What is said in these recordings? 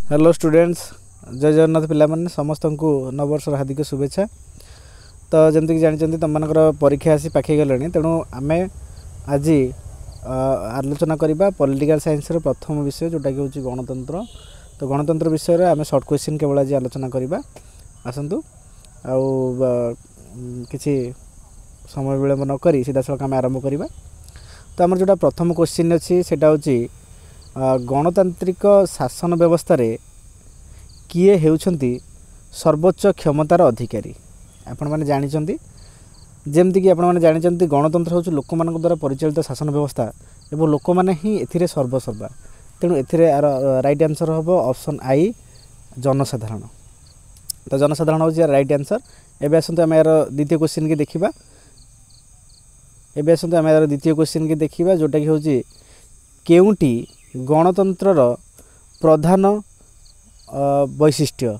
Hello students, जय जगन्नाथ पिला माने समस्त को नववर्ष हार्दिक शुभेच्छा। तो जमती जानते तुम मानकर परीक्षा आसी पाखे गलानी, तेणु आम आज आलोचना करवा पॉलिटिकल साइंस प्रथम विषय जोटा कि हूँ गणतंत्र। तो गणतंत्र विषय आम शॉर्ट क्वेश्चन केवल आज आलोचना करवा। आसतु किसी समय विलंब नक सीधा सड़क आम आरंभ करवा। तो आम जोटा प्रथम क्वेश्चन अच्छी से गणतांत्रिक शासन व्यवस्था रे किए हेउछंती सर्वोच्च क्षमतार अधिकारी। आपण माने जानिछंती जेमती कि आपण माने जानिछंती गणतंत्र होछ लोक मान द्वारा परिचालित शासन व्यवस्था एवं लोक माने ही एथिरे सर्वसर्वा। तेणु एथिरे राइट आंसर हबो ऑप्शन आई जनसाधारण। तो जनसाधारण होछ राइट आंसर। एबे आसंतु हम यार द्वितीय क्वेश्चन के देखिबा। एबे आसंतु हम यार द्वितीय क्वेश्चन के देखिबा जोटा कि होछ केउंटी गणतंत्रर प्रधान वैशिष्ट्य।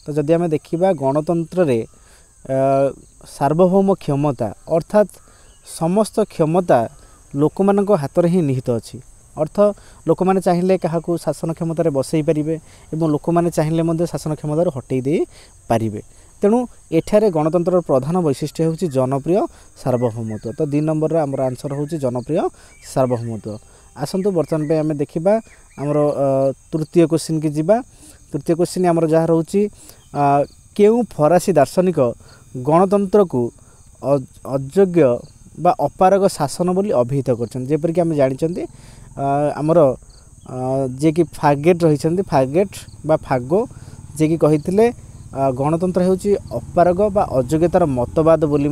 तो जदि आम देखा गणतंत्र रे सार्वभौम क्षमता अर्थात समस्त क्षमता लोक मान हाथ में ही निहित अच्छी। अर्थ लोक मैंने चाहिए क्या शासन क्षमतार बसई पारे और लोक मैंने चाहिए शासन क्षमतार हटई दे पारे। तेणु एठारे गणतंत्र प्रधान वैशिष्ट्य हूँ जनप्रिय सार्वभौमत्व। तो 2 नंबर आमर आंसर हूँ जनप्रिय सार्वभौमत्व। आसतु बर्तमान पे आम देखा आमर तृतीय क्वेश्चन की जीवा। तृतीय क्वेश्चन आमर जहाँ रोचे केउ फरासी दार्शनिक गणतंत्र को अयोग्य बा अपारग शासन बोली अभिहित करपरिक आम जानते आमर जे कि फागेट रही फागेट बा फागो जे कि कही गणतंत्र होची अपारग बा अयोग्यतार मतवाद बोली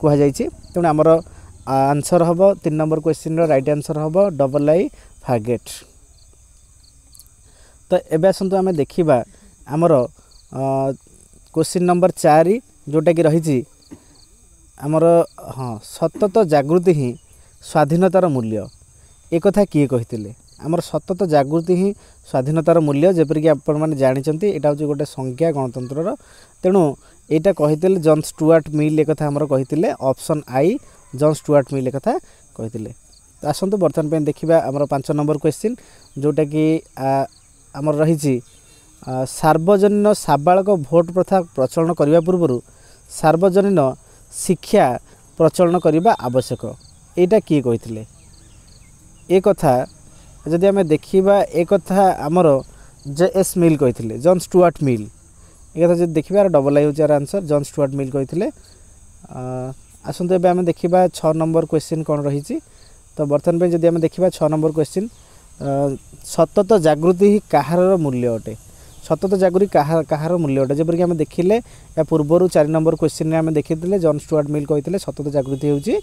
कहुई। तेणु आमर आंसर हम 3 नंबर क्वेश्चन राइट आंसर हम डबल आई फागेट। तो एबे आसंतु आमे देखिबा आमर क्वेश्चन नंबर 4 जोटा कि रही आमर हाँ सतत जागृति ही स्वाधीनतार मूल्य। एक कथा किए कहिथिले आमर सतत जागृति ही स्वाधीनतार मूल्य जेपरिक आपण माने जानिचंती एटा होची गोटे संज्ञा गणतंत्रर। तेणु एटा कहिथिले जॉन स्टुअर्ट मिल एक कथा हमर कहिथिले ऑप्शन आई जॉन स्टुअर्ट मिल एक कथा कहिथिले। तो आसंतु बर्तमान पे देखिबा आमर 5 नंबर क्वेश्चन जोटा कि आमर रही सार्वजनीन साबालक भोट प्रथा प्रचलन करने पूर्व सार्वजनीन शिक्षा प्रचलन करने आवश्यक। एटा किए कहिथिले ए कथा जदि आम देखा एक कथा आमर जे.एस. मिल कहिथिले जॉन स्टुअर्ट मिल। एक कथा जब देखा डबल आई हो आंसर जॉन स्टुअर्ट मिल कहिथिले। आसंतु एबे आम देखा 6 नंबर क्वेश्चन कौन रही। तो बर्तमान पे जदि आम देखा 6 नंबर क्वेश्चन सतत जागृति ही कहार मूल्य अटे। सतत जागृति कहार मूल्य अटे जेपरिक आम देखिले या पूर्वर 4 नंबर क्वेश्चन आम देखिले जॉन स्टुअर्ट मिल कहिथिले सतत जागृति होउची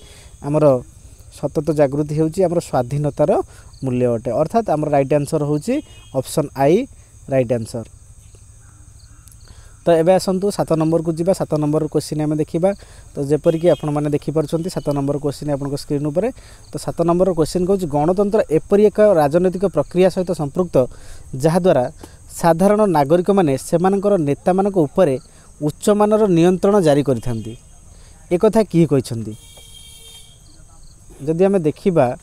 आमर सतत जागृति होउची आमर स्वाधीनतार मूल्य अटे। अर्थात आमर राइट आंसर होउची ऑप्शन आई राइट आंसर। तो एबे आसंतु 7 नंबर को जीवा। 7 नंबर क्वेश्चन आम देखा। तो जेपरिक आपण मैंने देखिपार्छन्ति 7 नंबर क्वेश्चन आपन स्क्रीन उपर। तो 7 नंबर क्वेश्चन कहूँ गणतंत्र एपरी एक राजनैतिक प्रक्रिया सहित संपृक्त जहाद्वारा साधारण नागरिक माने सेमानकर नेता मानक उपरे उच्च मानर नियंत्रण जारी करिथांती। एक कथा किए कहिसंती जदि आम देखिबा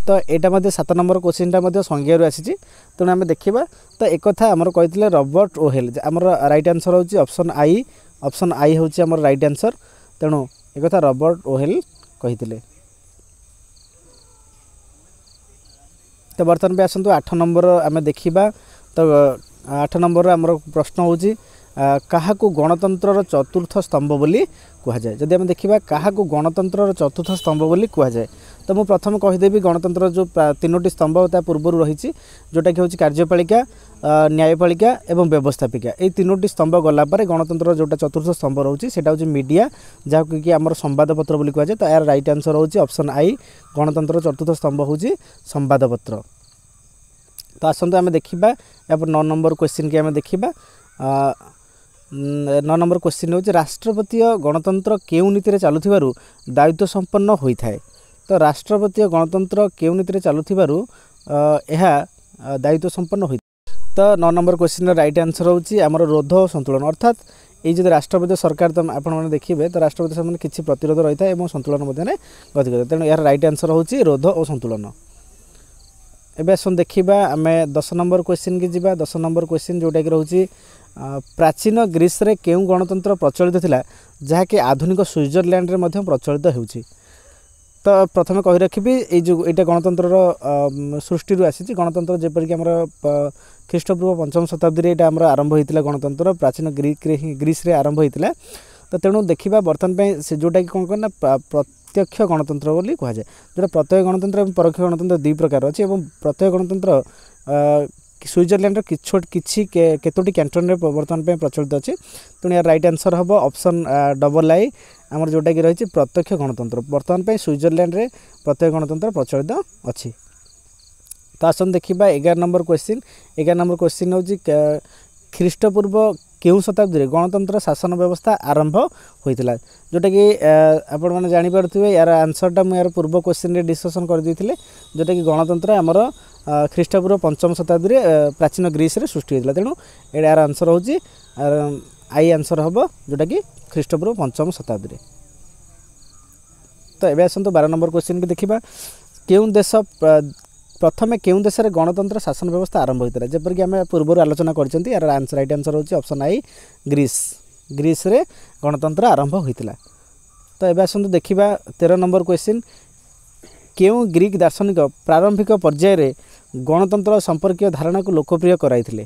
तो यहाँ 7 नंबर क्वेश्चन संज्ञा आसी। तेणु आम देखा तो एक कथा आमर कही रॉबर्ट ओहेल आमर राइट आंसर होची ऑप्शन आई। ऑप्शन आई होची आमर राइट आंसर। तेणु एक कथा रॉबर्ट ओहेल कही। तो बर्तमान पे आसतु 8 नंबर आम देखा। तो 8 नंबर आमर प्रश्न होची क्या गणतंत्र चतुर्थ स्तंभ बोली कहुए। जदि आम देखा क्या गणतंत्र चतुर्थ स्तंभ बोली कहुए तो मुझे प्रथम कहीदेवी गणतंत्र जो 3टी स्तंभ पूर्वर रही जोटा कि हूँ कार्यपालिका न्यायपालिका एवं व्यवस्थापिका। ये 3टी स्तंभ गलापर गणतंत्र जोटा चतुर्थ स्तंभ रोचे से मीडिया जहाँ कि आम संवादपत्र बोली कहुए। तो यार राइट आंसर होची ऑप्शन आई गणतंत्र चतुर्थ स्तंभ हूँ संवादपत्र। तो आसतु आम देखा या 9 नंबर क्वेश्चन की आम देखा। 9 नंबर क्वेश्चन हूँ राष्ट्रपतीय गणतंत्र केउ नीति चलुथिबारु दायित्व संपन्न होता है। तो राष्ट्रपतीय गणतंत्र केउ नीति चलुथिबारु यह दायित्व संपन्न होता है। तो 9 नंबर क्वेश्चन राइट आंसर होची आमर रोध और संतुलन। अर्थात ये जो राष्ट्रपति सरकार तो आपने देखिए तो राष्ट्रपति सरकार किसी प्रतिरोध रही है और संतुलन मध्य गति करते। तेणु यार राइट आंसर होची रोध और संतुलन। एबे आसन देखिबा आमे 10 नंबर क्वेश्चन के जिबा 10 नंबर क्वेश्चन जोटा कि रहउची प्राचीन ग्रीस रे केउ गणतंत्र प्रचलित थिला जहा कि आधुनिक स्विट्जरलैंड रे मध्ये प्रचलित हेउची। तो प्रथमे कहि रखिबी ए जो एटा गणतंत्र सृष्टि रु आसी गणतंत्र जेपर कि हमर ख्रीष्टपूर्व 5म शताब्दी रे एटा हमर आरंभ होइतिला गणतंत्र प्राचीन ग्रीस रे आरंभ होइतिला। तो तेणु देखिबा बर्तन पे से जोटा कि कोन कोन प्रत्यक्ष गणतंत्र बोली कहा जाए जोटा प्रत्यक्ष गणतंत्र और परोक्ष गणतंत्र दुई प्रकार अच्छी और प्रत्यक्ष गणतंत्र स्विट्जरलैंड किछि केतोटी कैंटन रे बर्तमान पे प्रचलित अच्छी। तेणु यार राइट आंसर हम ऑप्शन डबल आई आमर जोटा कि रही प्रत्यक्ष गणतंत्र बर्तमान पे स्विट्जरलैंड रे प्रत्यक्ष गणतंत्र प्रचलित अच्छी। तो आसन देखिबा 11 नंबर क्वेश्चन हूँ ख्रीष्टपूर्व केउ शताब्दी रे गणतंत्र शासन व्यवस्था आरंभ होइतिला जोटा कि आपण माने जानि परथिबे यार आंसरटा मु यार पूर्व क्वेश्चन रे डिस्कशन कर दिथिले जोटा कि गणतंत्र हमर ख्रीष्टपूर्व 5म शताब्दी रे प्राचीन ग्रीस रे सृष्टि होइतिला। तेणु एडा यार आंसर होची आई आंसर हबो जोटा कि ख्रीष्टपूर्व 5म शताब्दी रे। तो एबे आसंतो 12 नंबर क्वेश्चन के देखिबा केउ देश प्रथमे केउ देश रे गणतंत्र शासन व्यवस्था आरंभ होइतिला जेपर कि हमें पूर्व आलोचना करचंती यार आंसर राइट आंसर होची ऑप्शन आई ग्रीस रे गणतंत्र आरंभ होइतिला। तो एबे आसंतो देखिबा 13 नंबर क्वेश्चन केउ ग्रीक दार्शनिक प्रारंभिक पर्याय रे गणतंत्र संपर्कीय धारणा को लोकप्रिय कराइथिले।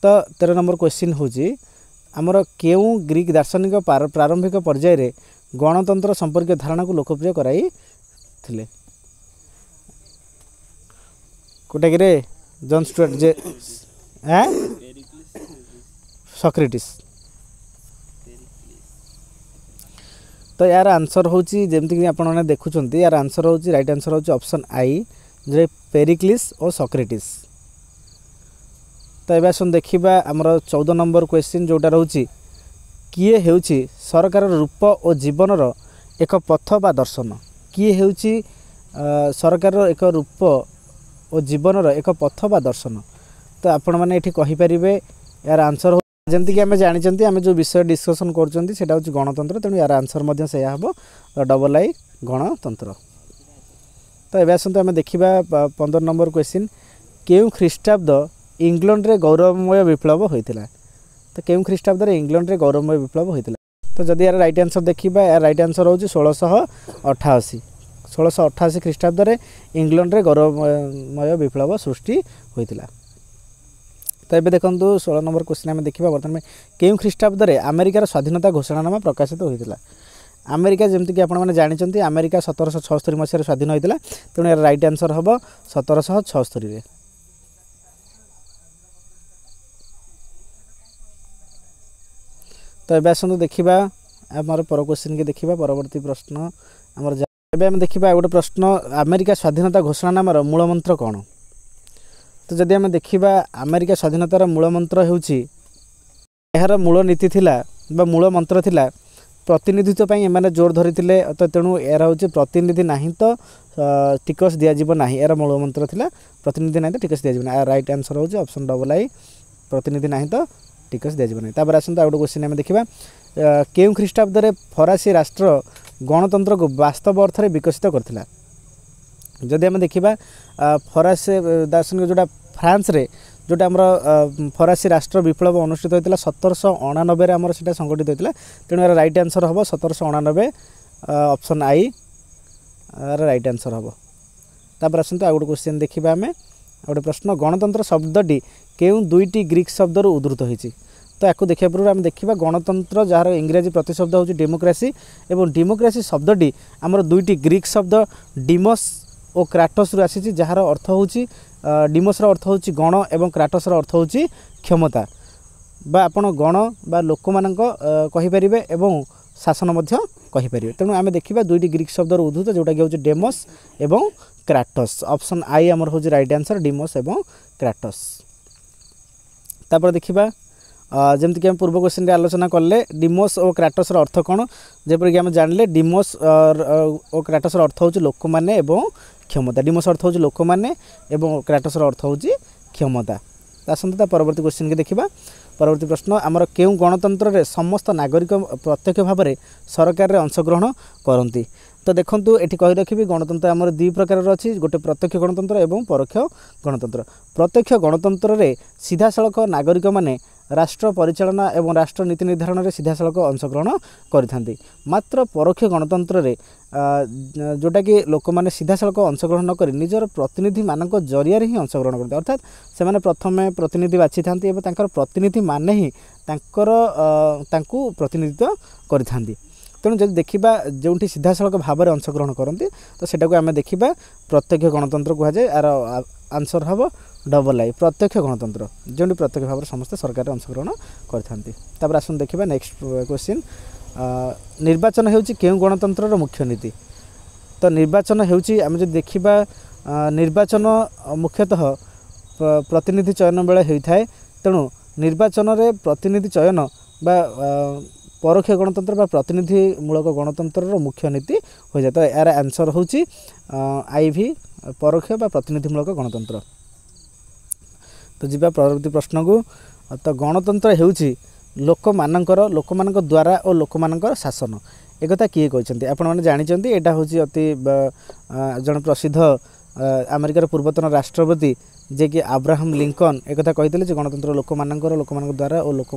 तो 13 नंबर क्वेश्चन होची हमर केउ ग्रीक दार्शनिक प्रारंभिक पर्याय रे गणतंत्र संपर्कीय धारणा को लोकप्रिय कराइथिले कोटा कि रे जॉन स्टुअर्ट जे सॉक्रेटिस। तो यार आंसर होची जेमति कि आपण माने देखुचंती यार आंसर होची राइट आंसर होची ऑप्शन आई जे पेरिक्लिस और सॉक्रेटिस। तो एबे सुन देखिबा हमर 14 नंबर क्वेश्चन जोटा रहउची किए हेउची सरकार रूप और जीवनर एक पथ बा दर्शन किए हेउची सरकार एक रूप और जीवनर एक पथ बा दर्शन। तो आपण माने एठी कहि परिबे यार आंसर जेमति कि हमें जानिचंती हमें जो विषय डिस्कशन करचंती सेटा होची गणतंत्र। तेणु यार आंसर मध्य से हबो डबल आई गणतंत्र। तो एबे आसंतो हमें देखिबा 15 नंबर क्वेश्चन केउ ख्रीष्टाब्द इंग्लैंड रे गौरवमय विप्लव होइतिला। तो केउ ख्रीष्टाब्द रे इंग्लैंड रे गौरवमय विप्लव होइतिला। तो जदि यार राइट आंसर देखिबा यार राइट आंसर होची 1688 ख्रीष्टाब्द रे इंग्लैंड रे गौरवमय विप्लव सृष्टि होइतिला। तो ये देखो 16 नंबर क्वेश्चन आम देखा बर्तमान में केउ ख्रीष्टाब्द रे अमेरिकार स्वाधीनता घोषणानामा प्रकाशित होइतिला। अमेरिका जमती कि आपण माने जानिचंती अमेरिका 1776 मसीह स्वाधीन होइतिला। तेणु यार राइट आंसर हबो 1776 रे। तो एबे आसंतु देखिबा हमर पर क्वेश्चन के देखिबा परवर्ती प्रश्न हमर एबे हम देखिबा गोटे प्रश्न अमेरिका स्वाधीनता घोषणानामार मूल मंत्र कौन। तो जदि आम देखा अमेरिका स्वाधीनतार मूल मंत्र होउची यार मूल नीति थिला बा मूल मंत्र थिला प्रतिनिधित्व पई एमाने जोर धरिथिले। तो तेणु यार होउची प्रतिनिधि नाही तो टिकस दिया जीव नाही यार मूल मंत्र थिला प्रतिनिधि नाही तो टिकस दिया जीव नाही। राइट आंसर होउची ऑप्शन डबल आई प्रतिनिधि नाही तो टिकस दिया जीव नाही। तापर आसंत आ गोटे क्वेश्चन आम देखिबा केउ ख्रीष्टाब्द रे फरासी राष्ट्र गणतंत्र को वास्तव अर्थ रे विकसित करथिला। जदि आम देखिबा फरासी दार्शनिक जोटा फ्रांस रे जोटा हमर फरासी राष्ट्र विप्लव अनुष्ठित होता 1789 रे हमर सेटा संगठित होता। तेणु यार राइट आंसर हम 1789 ऑप्शन आई राइट आंसर हम। तापर आसंतु आ गोटे क्वेश्चन देखिबा आमे गोटे प्रश्न गणतंत्र शब्दटी केउ दुईटी ग्रीक शब्द रु उद्धृत होइछि। तो याकू देखिया पूर्व आम देखिबा गणतंत्र जार इंग्राजी प्रतिशब्द होछि डेमोक्रेसी एवं डेमोक्रेसी शब्दटी हमर दुईटी ग्रीक शब्द डिमोस और क्राटोस रु आसी जार अर्थ होछि डिमोस रो अर्थ होछि गण एवं क्राटोस रो अर्थ होछि क्षमता बा आपण गण बा लोक मानक कहि परिबे एवं शासन मध्य कहि परिबे। तेणु आमे देखिबा दुईटी ग्रीक शब्द रु उद्धृत जोटा कि होछि डेमोस एवं क्राटोस ऑप्शन आई हमर होछि राइट आंसर डिमोस एवं क्राटोस। तापर देखिबा जमति कि हम पूर्व क्वेश्चन रे आलोचना करले डिमोस और क्राटोस रो अर्थ कोन जेपर कि हम जानले डिमोस और क्राटोस रो अर्थ होछि लोक माने एवं क्षमता। डिमोस अर्थ होछि लोक माने एवं क्राटोस रो अर्थ होछि क्षमता। आसंता परवर्ती क्वेश्चन के देखिबा परवर्ती प्रश्न आमर केउ गणतंत्र रे समस्त नागरिक प्रत्यक्ष भाव में सरकार रे अंशग्रहण करती। तो देखंतु एठी कहि रखिबि गणतंत्र आमर दुई प्रकार अछि गोटे प्रत्यक्ष गणतंत्र एवं परोक्ष गणतंत्र। प्रत्यक्ष गणतंत्र रे सीधा सड़क नागरिक माने राष्ट्र परिचालना एवं राष्ट्र नीति निर्धारण में सीधा सड़क अंशग्रहण करिथांती। मात्र परोक्ष गणतंत्र रे जोटा कि लोक मैंने सीधा सड़क अंशग्रहण न करी निजर प्रतिनिधि मानक जरिया ही अंशग्रहण करते अर्थात से माने प्रथमे प्रतिनिधि बाछि थांती एवं तांकर प्रतिनिधि माने ही तांको प्रतिनिधित्व करिथांती। तेणु जब देखा जो सीधा सड़क भाव में अंशग्रहण करती तो सेटा को आम देखा प्रत्यक्ष गणतंत्र कहुए। यार आंसर हम डबल आई प्रत्यक्ष गणतंत्र जो प्रत्यक्ष भाव में समस्त सरकार अंशग्रहण करते। आसन देखा नेक्स्ट क्वेश्चन निर्वाचन होउची केउ गणतंत्र मुख्य नीति। तो निर्वाचन होउची आम जो देखा निर्वाचन मुख्यतः प्रतिनिधि चयन बेले होता है। तेणु निर्वाचन में प्रतिनिधि चयन बा परोक्ष गणतंत्र बा प्रतिनिधिमूलक गणतंत्र मुख्य नीति हो जाए। तो यार आंसर होउची आईवी परोक्ष बा प्रतिनिधिमूलक गणतंत्र। तो जीवा परवर्ती प्रश्न को। तो गणतंत्र होउची लोक मानक द्वारा और लोक मानकर शासन एक कथा किए कहते आपण मैंने जानते यहाँ हूँ अति जन प्रसिद्ध अमेरिकार पूर्वतन राष्ट्रपति जे कि अब्राहम लिंकन एक कथा कहते गणतंत्र लोक द्वारा और लोक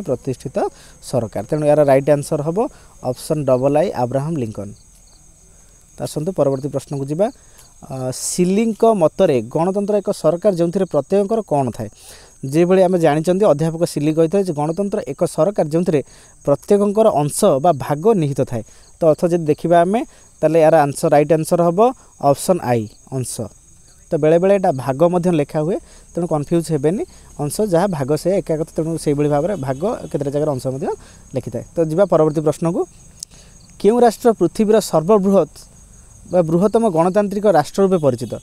प्रतिष्ठित सरकार। तेणु यार राइट आंसर हम ऑप्शन डबल आई अब्राहम लिंकन। आसतु परवर्ती प्रश्न को जीवा सिलिंग मतरे गणतंत्र एक सरकार जो प्रत्येक कौन थाए। जे भली आम जानते अध्यापक सिली कही गणतंत्र एक सरकार जो प्रत्येक अंश बा भाग निहित थाए। तो अर्थ जब देखा आम ताले यार आंसर राइट आंसर हम ऑप्शन आई अंश। तो बेले बेले एटा भाग मध्य लेखा हुए तेणु कन्फ्यूज हेबेनी अंश जहाँ भाग से एकागत तेणु से भाव में भाग केते जगह अंश मध्य लिखि थाए। तो जीवा परवर्ती प्रश्न को केउ राष्ट्र पृथ्वीर सर्वबृहत बृहत्तम गणतांत्रिक राष्ट्र रूपे परिचित।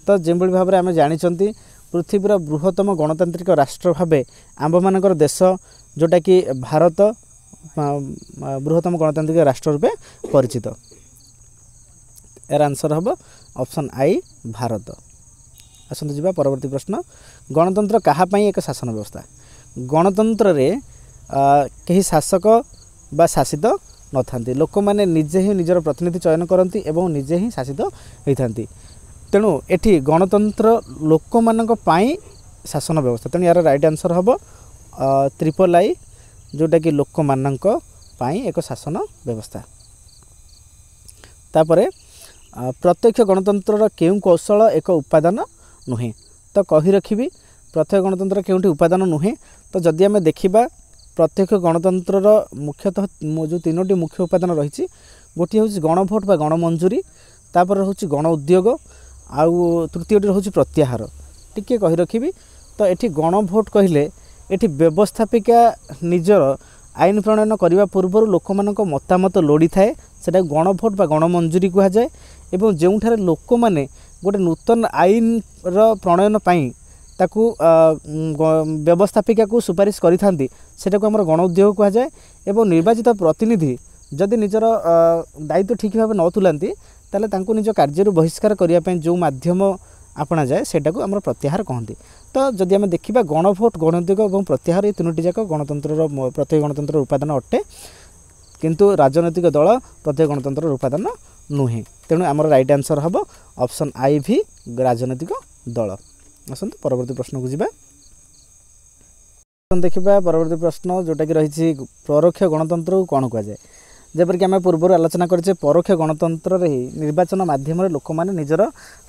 तो जो भाव में आम जानते पृथ्वीर बृहत्तम गणतांत्रिक राष्ट्र भाव आंब मानकर देश जोटा कि भारत बृहत्तम गणतांत्रिक राष्ट्र रूपे परिचित। यार आंसर हम ऑप्शन आई भारत। आसतु जीवा परवर्ती प्रश्न गणतंत्र कहापाई एक शासन व्यवस्था। गणतंत्र रे कहीं शासक बा शासित न थांती लोक माने निजे ही निजर प्रतिनिधि चयन करती एवं निजे ही शासित होती। तेणु एठी गणतंत्र लोक मानक पाई शासन व्यवस्था। तेणु यार राइट आंसर हम ट्रिपल आई जोटा कि लोक मानक पाई एक शासन व्यवस्था। तापरे प्रत्यक्ष गणतंत्र केउं कौशल एक उपादान नुहे। तो कही रखी प्रत्यक्ष गणतंत्र केउंठी उपादान नुहे। तो जदि आम देखा प्रत्यक्ष गणतंत्र मुख्यतः जो तीनोटी मुख्य उपादान रही गोटे हूँ गणभोट बा गणमंजूरी तापर हूँ गण उद्योग आउ तृतीयटी हूँ प्रत्याहार टिके कही रखी। तो ये गणभोट कहले ये व्यवस्थापिका निजर आईन प्रणयन करने पूर्व लोक मानक मतामत लोड़ी थाए से गणभोट बा गणमंजूरी कह जाए। एवं जोठारे लोक माने गोटे नूतन आईन प्रणयन पाई ताकू व्यवस्थापिका को सुपारिश करि थांती सेटा को हमर गण उद्योग कह जाए। एवं निर्वाचित प्रतिनिधि जदि निजर दायित्व ठीक भाव न तुलांती ताले तांको निज कार्य बहिष्कार करने पे जो माध्यम आपणा जाए सेटा को हमर प्रत्याहार कहती। तो जदि आम देखा गणभोट गण उद्योग और प्रत्याहार ये तीनोटी जाक गणतंत्र प्रत्येक गणतंत्र उपादान अटे किंतु राजनैतिक दल प्रत्येक गणतंत्र उपादान नुहे। तेणु आमर राइट आंसर हम ऑप्शन आई भी राजनैतिक दल। आसतु परवर्ती प्रश्न को जीवा देखा परवर्ती प्रश्न जोटा कि रही परोक्ष गणतंत्र को कौन कह जाए। जपरिक आम पूर्व आलोचना करें परोक्ष गणतंत्र ही निर्वाचन माध्यम लोक मैंने निजर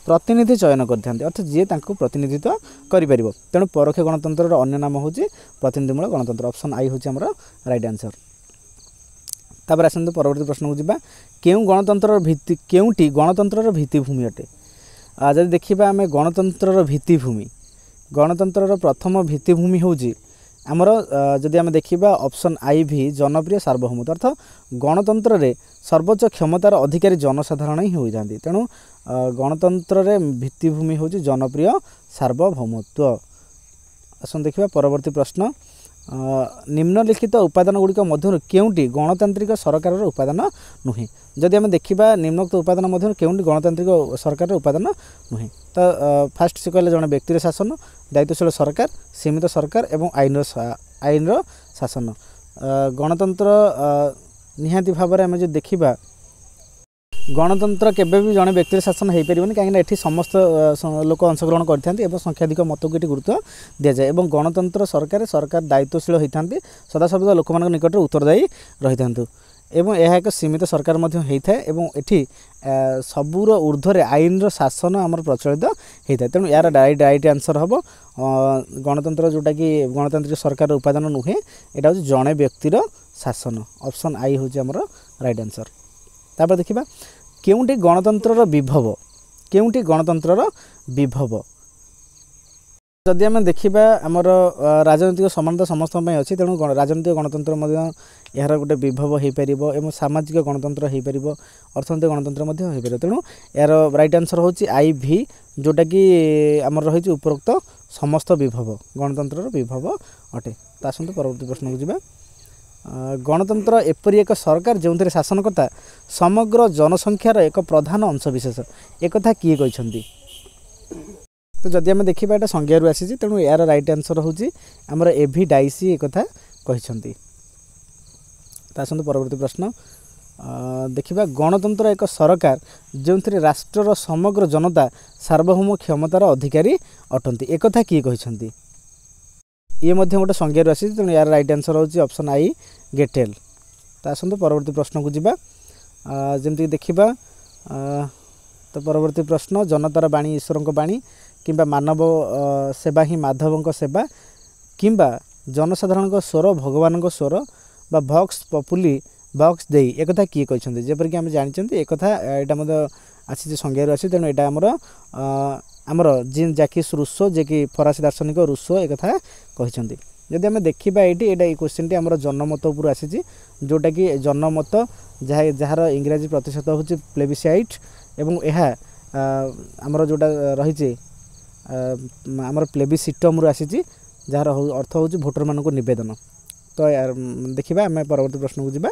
प्रतिनिधि चयन करते अर्थ जी प्रतिनिधित्व करें। तेणु परोक्ष गणतंत्र अन्य नाम हूँ प्रतिनिधिमूलक गणतंत्र ऑप्शन आई हूँ आमर राइट आंसर। तापर आसतु परवर्ती प्रश्न को जीवा केउं गणतंत्र भित्ति केउंटी गणतंत्र भित्तिभूमि अटे। जदि देखा आम गणतंत्र भित्तिभूमि गणतंत्र प्रथम भित्तिभूमि हूँ आमर जदि आम देखा ऑप्शन आई भी जनप्रिय सार्वभौमत्व अर्थ गणतंत्र रे सर्वोच्च क्षमतार अधिकारी जनसाधारण ही होता। तेणु गणतंत्र रे भित्तिभूमि हूँ जनप्रिय सार्वभौमत्व। आसन देखा परवर्ती प्रश्न निम्नलिखित उपादान गुड़िक मध्य केउंटी गणतांत्रिक सरकार उपादान नुहे। जदि आम देखा निम्नोक्त उपादान मध्य केउंटी गणतांत्रिक सरकार उपादान नुहे। तो फास्ट से कहले जड़े व्यक्तिर शासन दायित्वशील सरकार सीमित सरकार एवं आईन शासन गणतंत्र निहाती भाव में आम जो देखा गणतंत्र केबे भी जड़े व्यक्ति शासन हो पारे कहीं ये समस्त लोक अंशग्रहण करते संख्याधिक मत को ये गुरुत्व दि जाए और गणतंत्र सरकार दायित्वशील होता सदासर्वदा लोक निकट उत्तरदायी रही था एवं यह एक सीमित सरकार होता है ये सबूर ऊर्ध्वर आईन शासन आम प्रचलित होता है तेणु यार राइट आंसर हम गणतंत्र जोटा कि गणतांत्रिक सरकार उपादान नुहे यहाँ हूँ जड़े व्यक्तिर शासन ऑप्शन आई हूँ आमर राइट आंसर। तापर देखिबा केउंटी गणतंत्रर विभव केउंटी गणतंत्रर विभव जदि आम देखा आमर राजनैतिक समानता समस्त अच्छी तेणु राजनैतिक गणतंत्र यार गोटे विभव हो पार और सामाजिक गणतंत्र हो पार अर्थनैतिक गणतंत्र हो पार तेणु यार राइट आंसर हूँ आई भी जोटा कि आमर रही उपरोक्त समस्त विभव गणतंत्र विभव अटे। आसतु परवर्ती प्रश्न को जीवा गणतंत्र एपरी एक सरकार जो थे शासनकर्ता समग्र जनसंख्यार एक प्रधान अंशविशेष एक किए कहते तो जदि आम देखा यहाँ संज्ञारू आसी तेणु यार राइट आंसर हूँ आमर एभि डाइसी एक कहते। आसतु परवर्ती प्रश्न देखा गणतंत्र एक सरकार जो थे राष्ट्रर समग्र जनता सार्वभौम क्षमतार अधिकारी अटंती एक किए कहते ये गोटे संज्ञारू आसी तेणु यार राइट आंसर हूँ ऑप्शन आई गेटेल। तो आसतु परवर्ती प्रश्न को जीवा जमती देखा तो परवर्ती प्रश्न जनतार बाणी ईश्वर बाणी किंबा मानव सेवा ही माधव सेवा किंबा जनसाधारण स्वर भगवान स्वर बा भक्स पपुली भक्स दे एक किए कहते जेपरिक आम जानते एक यहाँ आसी संज्ञारू आसी तेणु यहाँ आमर आमर जीन जैकिस रूसो जे कि फरासी दार्शनिक रूसो एक कहते जदि आम देखा ये क्वेश्चन टी आम जनमत उपर आसी जोटा कि जनमत जार इंग्राजी प्रतिशत हूँ प्लेबिसाइट एवं यह आमर जोटा रही आमर प्लेबिसिटम रु आसी जार अर्थ हूँ भोटर मान नवेदन। तो देखा आम परवर्ती प्रश्न को जीवा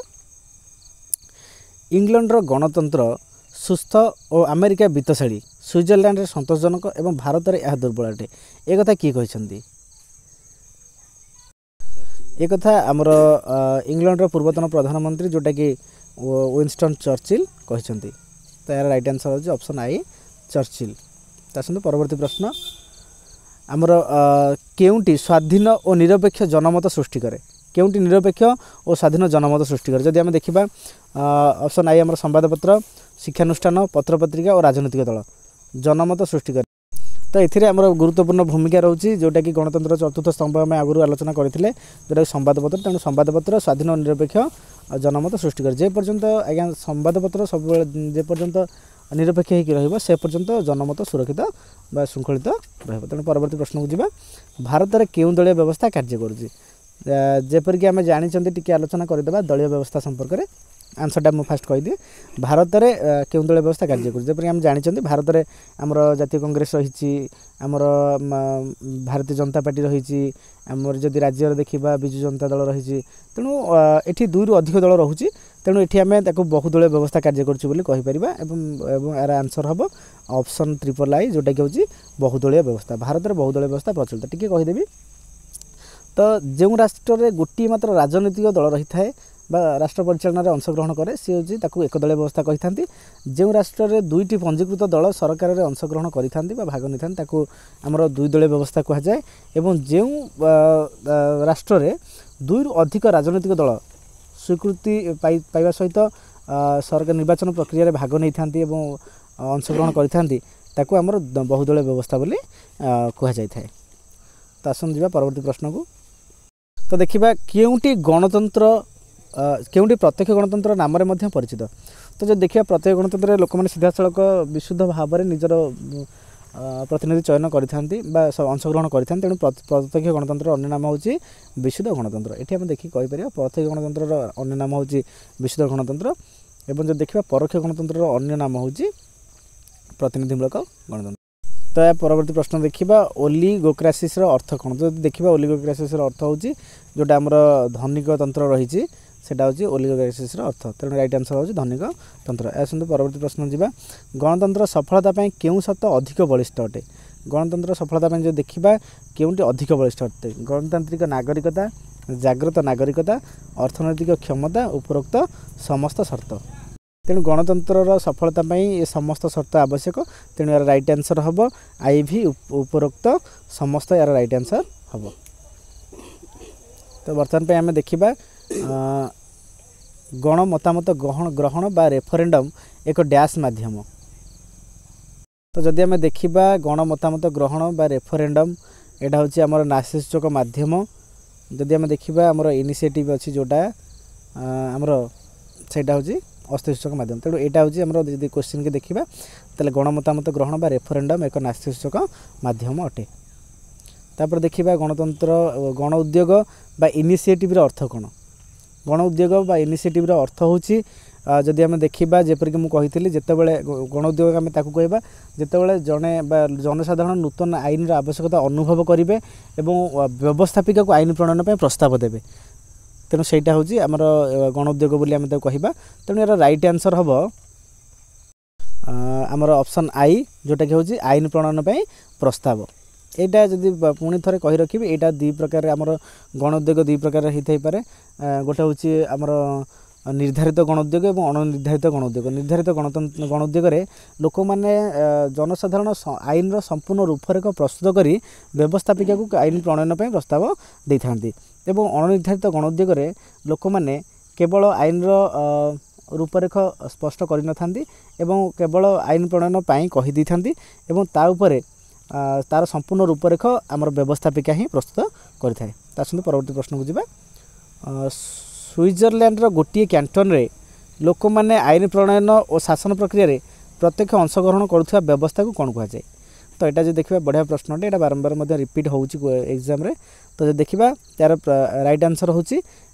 इंग्लैंडर गणतंत्र सुस्थ और अमेरिका वित्तशाली स्विट्जरलैंड संतोषजनक एवं भारत में यह दुर्बल अटे एक किए कहते एक आमर इंग्लैंडर पूर्वतन प्रधानमंत्री जोटा कि विंस्टन चर्चिल कहते। तो यार राइट आंसर हूँ ऑप्शन आई चर्चिल। आसतु परवर्ती प्रश्न आमर केउंटी स्वाधीन और निरपेक्ष जनमत सृष्टि करे केउंटी निरपेक्ष और स्वाधीन जनमत सृष्टि करे जदि आम देखा ऑप्शन आई आमर संवादपत्र शिक्षानुष्ठान पत्रपत्रिका और राजनैतिक दल जनमत सृष्टि करे। तो ये आमर गुरुत्वपूर्ण भूमिका रोचे जोटा कि गणतंत्र चतुर्थ स्तंभ आम आगुरी आलोचना करते जोटा संवादपत्र तेणु संवादपत्र स्वाधीन और निरपेक्ष जनमत सृष्टि करे जेपर्यंत आज्ञा संवादपत्र सब जेपर्यंत निरपेक्ष हो से पर्यंत जनमत सुरक्षित बा श्रृंखलित रहा। तेणु परवर्ती प्रश्न को जीवा भारत में क्यों दलीय व्यवस्था कार्य करेपरिक आम जानते टी आलोचना करदे दलीय व्यवस्था संपर्क में आंसरटा मुझे फास्ट कहीदे भारत में क्यों दलीय व्यवस्था कार्य करपरिक आम जानते भारत में आमर जातीय कांग्रेस रही आमर भारतीय जनता पार्टी रही आमर जदि राज्य देखा विजु जनता दल रही तेणु ये दुई रु अधिक दल रोचे तेणु ये आम बहुदलीय व्यवस्था कार्य करें यार आंसर हम ऑप्शन ट्रिपल आई जोटा कि हूँ बहुदलीय व्यवस्था भारत में बहुदलीय व्यवस्था प्रचलित टी कहीदेवी। तो जो राष्ट्र में गोटे मात्र राजनैतिक दल रही है राष्ट्र परिचालन अंशग्रहण करे सी हूँ एकदलीय व्यवस्था कही था जो राष्ट्र में दुईटी पंजीकृत दल सरकार में अंशग्रहण करें भाग नहीं था आमर दुईदलीय व्यवस्था कहुए एवं जो राष्ट्र में दुई अधिक राजनैतिक दल स्वीकृति पाइबा सहित सरकार निर्वाचन प्रक्रिया भाग नहीं था अंशग्रहण करें आमर बहुदलीय व्यवस्था बोली कहुए। तो आसन जा परवर्ती प्रश्न को तो देखा केउंटी गणतंत्र केउंटी प्रत्यक्ष गणतंत्र नाम परिचित। तो जो देखिए प्रत्यक्ष गणतंत्र लोक मैंने सीधा सड़क विशुद्ध भाव में निजर प्रतिनिधि चयन करते अंशग्रहण करते तेणु प्रत्यक्ष गणतंत्र अन्य नाम हूँ विशुद्ध गणतंत्र। ये आम देखिए कहीपर प्रत्यक्ष गणतंत्र अन्य नाम हूँ विशुद्ध गणतंत्र एवं जो देखा परोक्ष गणतंत्र अन्य नाम हूँ प्रतिनिधिमूलक गणतंत्र। तो या परवर्ती प्रश्न देखा ओलिगोक्रासिस अर्थ कौन जो देखा ओलिगोक्रासिस अर्थ हूँ जोटा आमर धनिक तंत्र रही सेटा हूँ ओलिगोक्रासिस अर्थ तेणु राइट आंसर हूँ धनिक तंत्र। आसतु परवर्ती प्रश्न जावा गणतंत्र सफलता क्यों शब्द अधिक बलिष्ठ अटे गणतंत्र सफलता जो देखा क्योंटी अधिक बलिष्ठ अटे गणतांत्रिक नागरिकता जागृत नागरिकता अर्थनैतिक क्षमता उपरोक्त समस्त शर्त। तेणु गणतंत्र सफलता ये समस्त शर्त आवश्यक। तेणु यार राइट आंसर हम आई भी उपरोक्त समस्त यार राइट आंसर हम। तो बर्तमान आम देखा गण मतामत ग्रहण बा रेफरेंडम एक डैश माध्यम। तो जदि आम देखा गण मतामत ग्रहण बा रेफरेंडम एटा हूँ आमर नास्तिसूचक माध्यम। जदि आम देखा आमर इनिशिएटिव अच्छी जोटा आमर सेटा हूँ अस्थिसूचक माध्यम। तेणु यहाँ हूँ आमर जब क्वेश्चन के देखा तेल गण मतामत ग्रहण बा रेफरेंडम एक नास्तिसूचक माध्यम अटे। तापर देखा गणतंत्र गण उद्योग बा इनिशिएटिव अर्थ कौन। गण उद्योग बा इनिशिएटिव अर्थ हूँ जदि आम देखा जेपरिक मुझे जितेबाला गण उद्योग आम ताकू कहवा जितेबाला जड़े जनसाधारण नूतन आईन आवश्यकता अनुभव करेंगे और व्यवस्थापिका को आईन प्रणयन प्रस्ताव देवे। तेणु सहीटा हूँ आमर गण उद्योग बोली आम कहवा। तेणु यार राइट आंसर हम आमर ऑप्शन आई जोटा कि हूँ आईन प्रणयन प्रस्ताव। यहाँ जदि पुणी थे कही रखी यहाँ दुई प्रकार आमर गण उद्योग दुई प्रकार होता है। गोटे हूँ आमर निर्धारित गण उद्योग और अनिर्धारित गण उद्योग। निर्धारित गण उद्योग लोक मैंने जनसाधारण आईन संपूर्ण रूपरेख प्रस्तुत कर व्यवस्थापिका को आईन प्रणयन प्रस्ताव दे था। अनिर्धारित गण उद्योग लोक मैंने केवल आईन रूपरेख स्पष्ट कर केवल आईन प्रणयन कहीदे था तार संपूर्ण रूपरेख आमर व्यवस्थापिका ही प्रस्तुत करें। परवर्ती प्रश्न को जावा। स्विट्जरलैंड गोटे कैंटन रे लोक मैंने आईन प्रणयन और शासन प्रक्रिया रे प्रत्यक्ष अंशग्रहण करुवा व्यवस्था को कौन कहुए। तो यहाँ जो देखा बढ़िया प्रश्न यहाँ बारंबार रिपीट हो एग्जाम रे। तो देखा यार राइट आंसर हूँ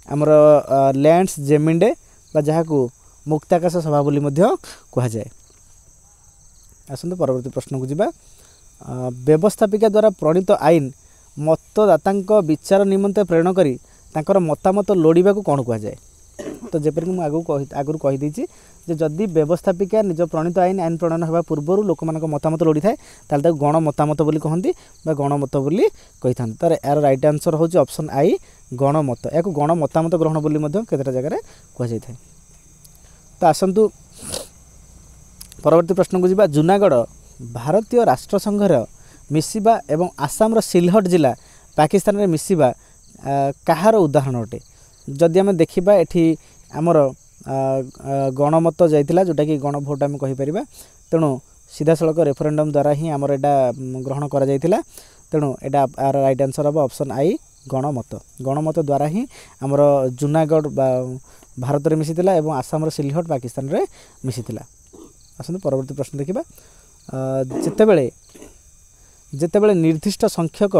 आमर लैंड्स जेमिंडे जहाँ को मुक्ताकाश सभा बोली कहुए। आसतु परवर्ती प्रश्न को जावा। व्यवस्थापिका द्वारा प्रणीत आईन मतदाता विचार निमंते प्रेरण करी तांकर मतामत लोड़ा को कौन कहुए। तो जेपरिक मुझे आगु कहीदे जे जदि व्यवस्थापिका निज प्रणीत आईन प्रणयन होगा पूर्व लोक मान मतामत लोड़ी थाए ताल गण मतामत बोली कहती गणमत बोली कही था। तार यार राइट आंसर हूँ ऑप्शन आई गणमत। या गण मतामत ग्रहण बोली केतटा जगह कहुई था। तो आसतु परवर्ती प्रश्न को जावा। जूनागढ़ भारतीय राष्ट्र संघर मिसिबा एवं आसाम सिलहट जिला पाकिस्तान में मिसिबा कहार उदाहरण अटे। जदि आम देखा एठी आमर गणमत जाइतिला जोटा कि गण भोट आम कहीपर। तेणु सीधा सड़क रेफरेंडम द्वारा ही आमर एटा ग्रहण करा जाइतिला। तेणु एटा राइट आंसर हम ऑप्शन आई गणमत। गणमत द्वारा ही आमर जूनागढ़ भारत में मिसितिला एवं आसाम सिलहट पाकिस्तान रे मिसितिला। आसतु परवर्ती प्रश्न देखा। जितेबाला निर्दिष्ट संख्यक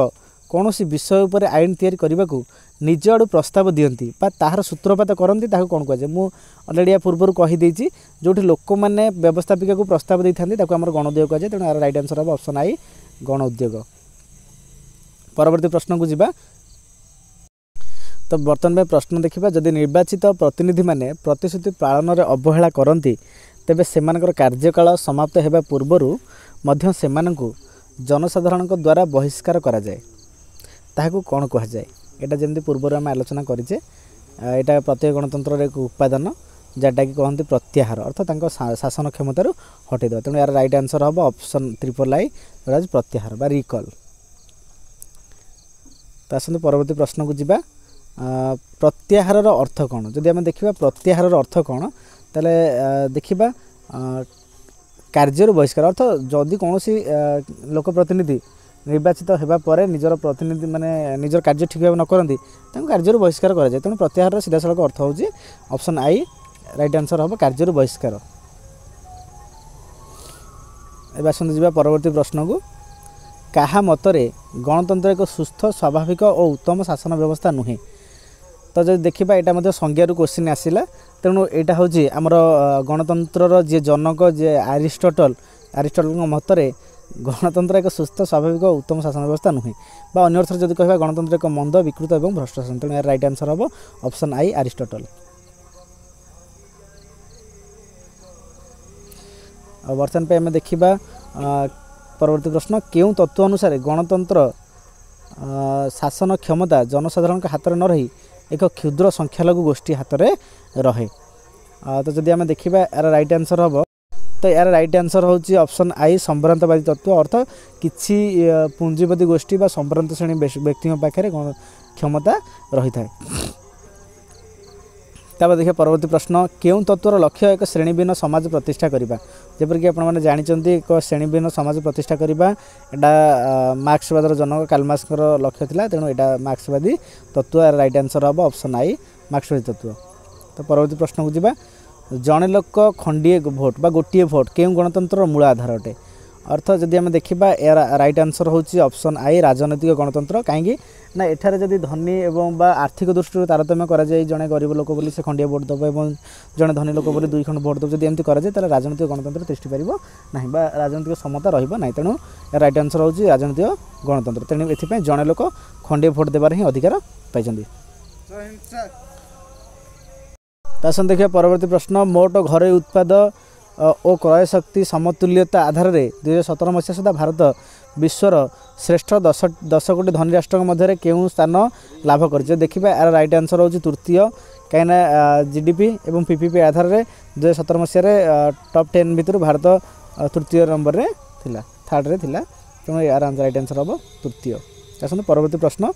कौन सी विषय उपर आईन तैयारी करने को निज आड़ प्रस्ताव दियंती ताहार सूत्रपात करती कौन कहुए। मुझे अलरेडी पूर्व कहीदे जो लोक मैंने व्यवस्थापिका को प्रस्ताव दे था आम गण उद्योग कहुए। तेणु यार राइट आंसर हम ऑप्शन आई गण उद्योग। परवर्ती प्रश्न को जावा। तो बर्तमान में प्रश्न देखा जदि निर्वाचित प्रतिनिधि माने प्रतिश्रुति पालन में अवहेला करती तेबे सेमानकर कार्यकाल समाप्त होगा पूर्व मध्य सेमानकु जनसाधारण द्वारा बहिष्कार करा जाए ताहाकु कौन कहुए। यहाँ जमी पूर्व आम आलोचना करें यहाँ प्रत्येक गणतंत्र एक उपादान जहाँटा कि कहते प्रत्याहार अर्थात शासन क्षमतार हटेद। तेणु यार राइट आंसर हम ऑप्शन ट्रिपल आई जोटा प्रत्याहार बा रिकल। तो आसतु परवर्ती प्रश्न को जावा। प्रत्याहार अर्थ कौन। जदि आम देखा प्रत्याहार अर्थ कौन ताले देखा कार्य बहिष्कार अर्थ जदि कौन लोक प्रतिनिधि निर्वाचित होगा पर निजर प्रतिनिधि माने निजर कार्य ठीक भाव न करती कार्य बहिष्कार करा जाए। तेणु प्रत्याहार सीधा सड़क अर्थ हूँ ऑप्शन आई राइट आंसर हम कार्य बहिष्कार। एवं आसतु जावा परवर्ती प्रश्न को। क्या मतरे गणतंत्र एक सुस्थ स्वाभाविक और उत्तम शासन व्यवस्था नुहे। तो जब देखा यहाँ संज्ञार क्वेश्चन आसला। तेणु यहाँ हूँ आमर गणतंत्र जी जनक जे आरिस्टोटल मतरे गणतंत्र एक सुस्थ स्वाभाविक और उत्तम शासन व्यवस्था नुहे बा अन्य अर्थ जब कह गणतंत्र एक मंद विकृत और भ्रष्ट शासन। तेणु यार राइट आंसर हम ऑप्शन आई आरिस्टोटल। बर्तमान पे आम देखा परवर्ती प्रश्न क्यों तत्व अनुसार गणतंत्र शासन क्षमता जनसाधारण हाथ में न रही एक क्षुद्र संख्यालघु गोष्ठी हाथ में रहे। तो जदि आम देखा यार राइट आंसर हम तो यार राइट आंसर होची ऑप्शन आई संभ्रांतवादी तत्व अर्थ किछि पुंजीवादी गोष्ठी बा संभ्रांत श्रेणी व्यक्ति पाखे क्षमता रही था। तब देखिए परवर्ती प्रश्न केउं तत्वर लक्ष्य एक श्रेणीविहीन समाज प्रतिष्ठा करबा जेपरिक आपने जानते एक श्रेणीविहीन समाज प्रतिष्ठा करबा एटा मार्क्सवादर जनक कार्ल मार्क्सर लक्ष्य थिला तेणु एटा मार्क्सवादी तत्व राइट आंसर हम ऑप्शन आई मार्क्सवादी तत्व। तो परवर्ती प्रश्न को जीवा जड़े लोक खंडीए भोट बा गोटे भोट केउं गणतंत्र मूल आधार अटे अर्थ जदि आम देखा यार राइट आंसर होची ऑप्शन आई राजनैतिक गणतंत्र कहीं ना एठारे जदि धनी एवं बा आर्थिक दृष्टि तारतम्य करा जाए जड़े गरीब लोक बोली से खंडीय भोट दब और जड़े धनी लोक बोली 2 खंड भोट दब जब एमती कराए तार राजनैतिक गणतंत्र तिष्ठि पार ना बा राजनैतिक समता रही तेणु राइट आंसर होची राजनैतिक गणतंत्र तेणु एथि जड़े लोक खंडीय भोट देवार ही अधिकार पाइछन्ति। तासन देखिए परवर्ती प्रश्न मोट घरे उत्पाद और क्रय शक्ति समतुल्यता आधार में 2017 मसीहा सुधा भारत विश्वर श्रेष्ठ 10 कोटी धनी राष्ट्र मध्य केउं स्थान लाभ कर देखिए यार राइट आंसर होची तृतीय कहीं जीडीपी एवं पीपीपी आधार में 2017 मसीह टॉप 10 भितर भारत तृतीय नंबर रे थिला थर्ड रे थिला तेणु यार राइट आंसर हम तृतीय। आसନ୍ତୁ परवर्ती प्रश्न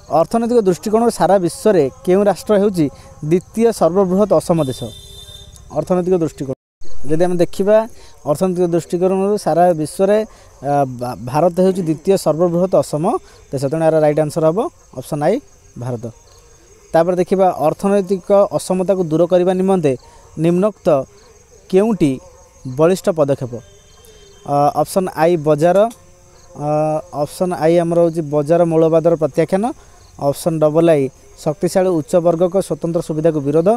अर्थनैतिक दृष्टिकोण सारा विश्व में केउं राष्ट्र होची द्वितीय सर्वबृहत असम देश अर्थनैतिक दृष्टिकोण जदि आम देखा अर्थनैतिक दृष्टिकोण सारा विश्व में भारत होची द्वितीय सर्वबृहत असम देश तेणु यार राइट आंसर हम ऑप्शन आई भारत। तापर देखा अर्थनैतिक असमता को दूर करने निमंते निम्नोक्त केउंटी बलिष्ठ पदक्षेप ऑप्शन आई बजार ऑप्शन आई आमर होची बजार मौलवादर प्रत्याख्यान ऑप्शन डबल आई शक्तिशाली उच्च वर्ग को स्वतंत्र सुविधा को विरोध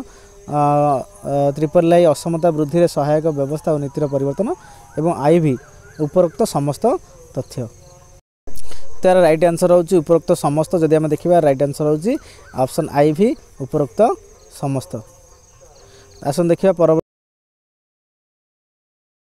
ट्रिपल आई असमता वृद्धि सहायक व्यवस्था और नीतिर परिवर्तन एवं आई भी उपरोक्त समस्त तथ्य। तार राइट आंसर होची उपरोक्त समस्त जदि आम देखा राइट आंसर होची ऑप्शन आई भी उपरोक्त समस्त। आसन देखिए परवर्ती